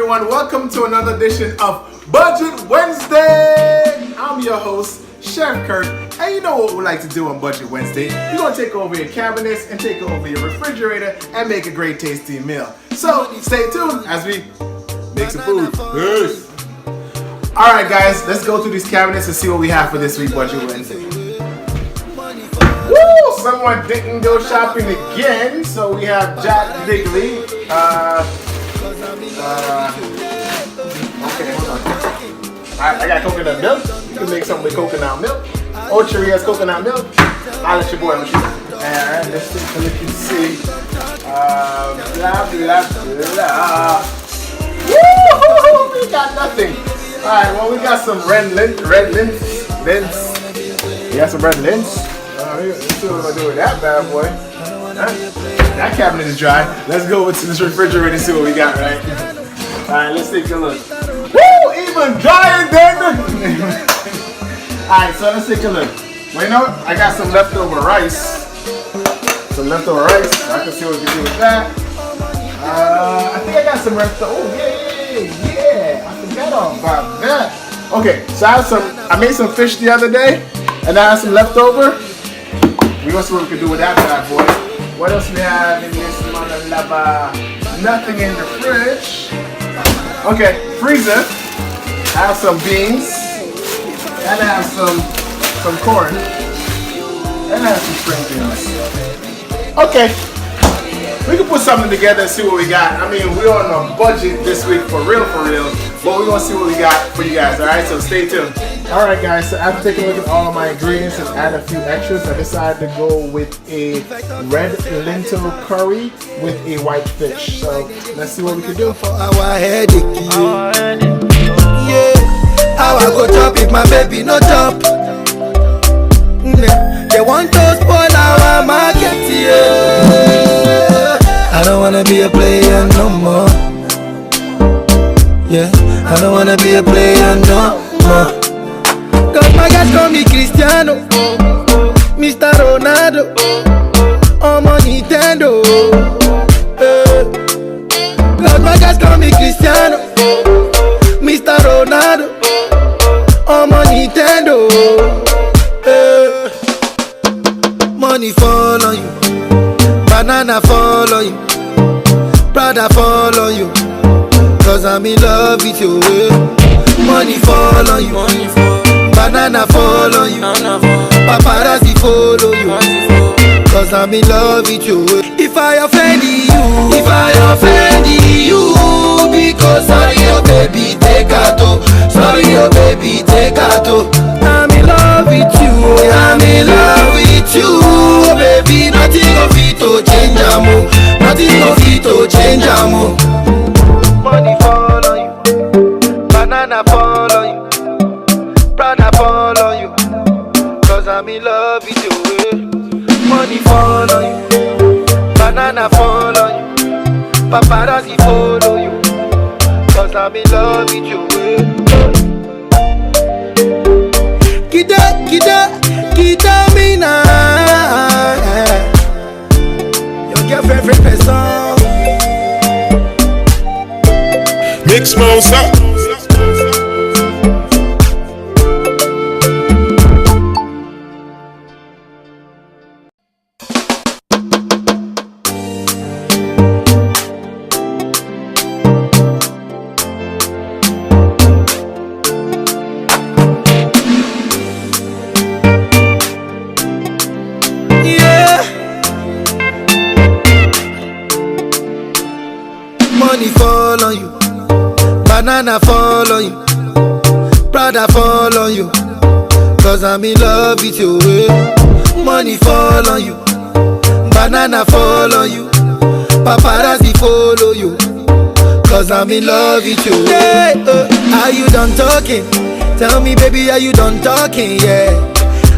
everyone, welcome to another edition of Budget Wednesday. I'm your host, Chef Kirk, and you know what we like to do on Budget Wednesday. We're going to take over your cabinets and take over your refrigerator and make a great tasty meal. So stay tuned as we make some food. Peace. Alright guys, let's go through these cabinets and see what we have for this week Budget Wednesday. Woo! Someone didn't go shopping again, so we have Jack Digley. Okay, hold on. Alright, I got coconut milk. You can make something with coconut milk. Ochery has coconut milk. I'll let your boy Machine. And let's take a look and see. Blah blah blah. Woo! We got nothing. Alright, well we got some red lint. We got some red lints. Let's see what I'm gonna do with that bad boy. That cabinet is dry. Let's go over to this refrigerator and see what we got, right? Alright, let's take a look. Woo! Even drier than the... Alright, so let's take a look. Well, you know what? I got some leftover rice. I can see what we can do with that. I think I got some leftover... Oh, yeah. I forgot all about that. Okay, so I made some fish the other day, and I have some leftover. We're gonna see what we can do with that bad boy. What else we have in this mother lover? Nothing in the fridge. Okay, freezer. I have some beans. And I have some corn. And I have some spring beans. Okay. We can put something together and see what we got. I mean, we're on a budget this week for real. But we're gonna see what we got for you guys, alright? So stay tuned. Alright guys, so after taking a look at all of my ingredients and add a few extras, I decided to go with a red lentil curry with a white fish. So let's see what we can do. For our headache, yeah. How I go chop if my baby no chop? They want to spoil our market, yeah. I don't wanna be a player no more. Yeah, I don't wanna be a player no more. Cause my guys call me Cristiano, Mr. Ronaldo, I'm on Nintendo. Cause my guys call me Cristiano, Mr. Ronaldo, I'm on Nintendo. Money fall on you, banana fall on you, Prada fall on you. Cause I'm in love with you. Money fall on you, banana fall on you, paparazzi follow you. Cause I'm in love with you. If I offend you, because sorry your baby take out. Sorry your baby take out. I'm in love with you, baby. Nothing of it to change amo. Money fall on you, banana fall on you, Prada fall on you. Cause I'm in love with you. Money fall on you, banana fall on you, paparazzi follow you. Cause I'm in love with you. Kida me now. Your favorite person. Mix mouse up. Money fall on you, banana fall on you, Prada fall on you. Cause I'm in love with you. Money fall on you, banana fall on you, paparazzi follow you. Cause I'm in love with you. Yeah, are you done talking? Tell me baby, are you done talking? Yeah.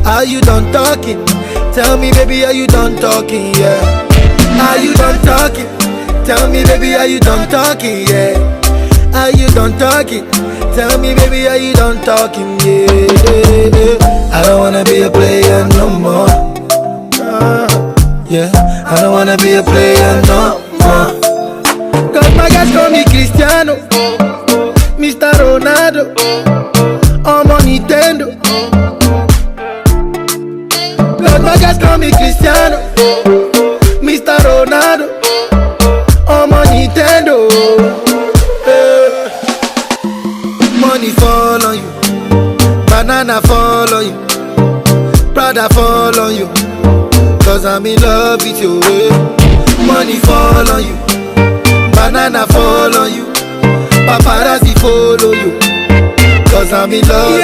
Are you done talking? Tell me baby, are you done talking? Yeah. Are you done talking? Tell me baby, are you done talking? Yeah. Are you done talking? Tell me baby, are you done talking? Yeah. I don't wanna be a player no more. Yeah. I don't wanna be a player no more. Cause my guys call me Cristiano, Mr. Ronaldo, I'm on Nintendo. Lord, my guys call me Cristiano. Mr. Ronaldo, I'm on Nintendo. Money fall on you, banana fall on you, Prada fall on you, cause I'm in love with you. Money fall on you, banana fall on you, paparazzi follow you, cause I'm in love with you.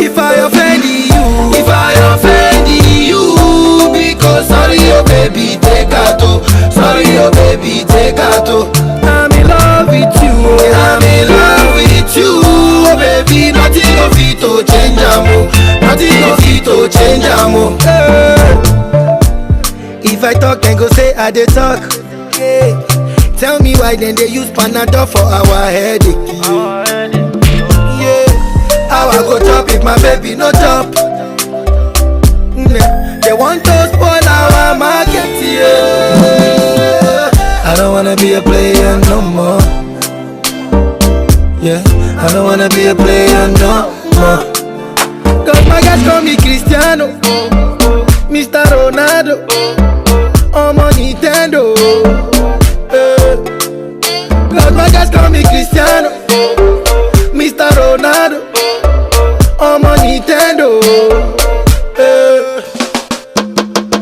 If I offend you, because sorry oh baby take a toe, sorry oh baby take a toe. I'm in love with you, I'm in love with you, oh baby. Nothing of it to change amo, nothing of it to change amo. If I talk then go say I dey talk. Tell me why then they use Panadol for our headache. How I go chop if my baby no chop? They want to spoil our market, I don't wanna be a player no more. I don't wanna be a player no more. Cause my guys call me Cristiano, Mr. Ronaldo, I'm on Nintendo. Cause my guys call me Cristiano, Mr. Ronaldo, I'm on Nintendo.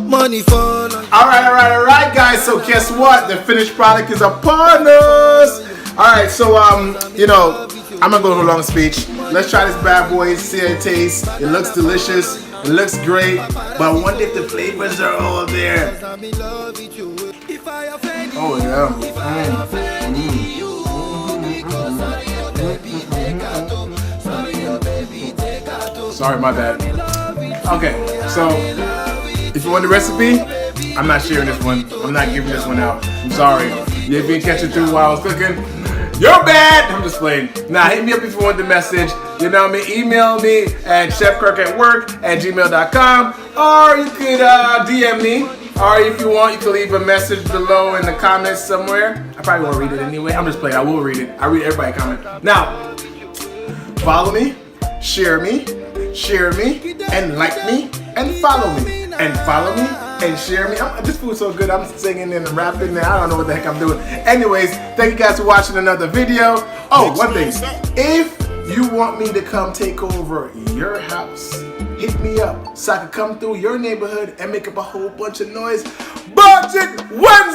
Money fall on. Alright, guys. So guess what? The finished product is upon us. Alright, so you know, I'm not gonna go a long speech. Let's try this bad boy, see how it tastes. It looks delicious, it looks great, but I wonder if the flavors are all there. Oh yeah. Sorry, my bad. Okay, so if you want the recipe, I'm not sharing this one. I'm not giving this one out. I'm sorry. You didn't catch it through while I was cooking. You're bad! I'm just playing. Nah, hit me up if you want the message. You know me, email me at chefkirk@work@gmail.com, or you could DM me, or if you want, you can leave a message below in the comments somewhere. I probably won't read it anyway. I'm just playing. I will read it. I read everybody's comment. Now, follow me, share me, and like me, and follow me, and follow me, and share me. This food's so good. I'm singing and rapping and I don't know what the heck I'm doing. Anyways, thank you guys for watching another video. Oh, one thing. If you want me to come take over your house, hit me up so I can come through your neighborhood and make up a whole bunch of noise. Budget when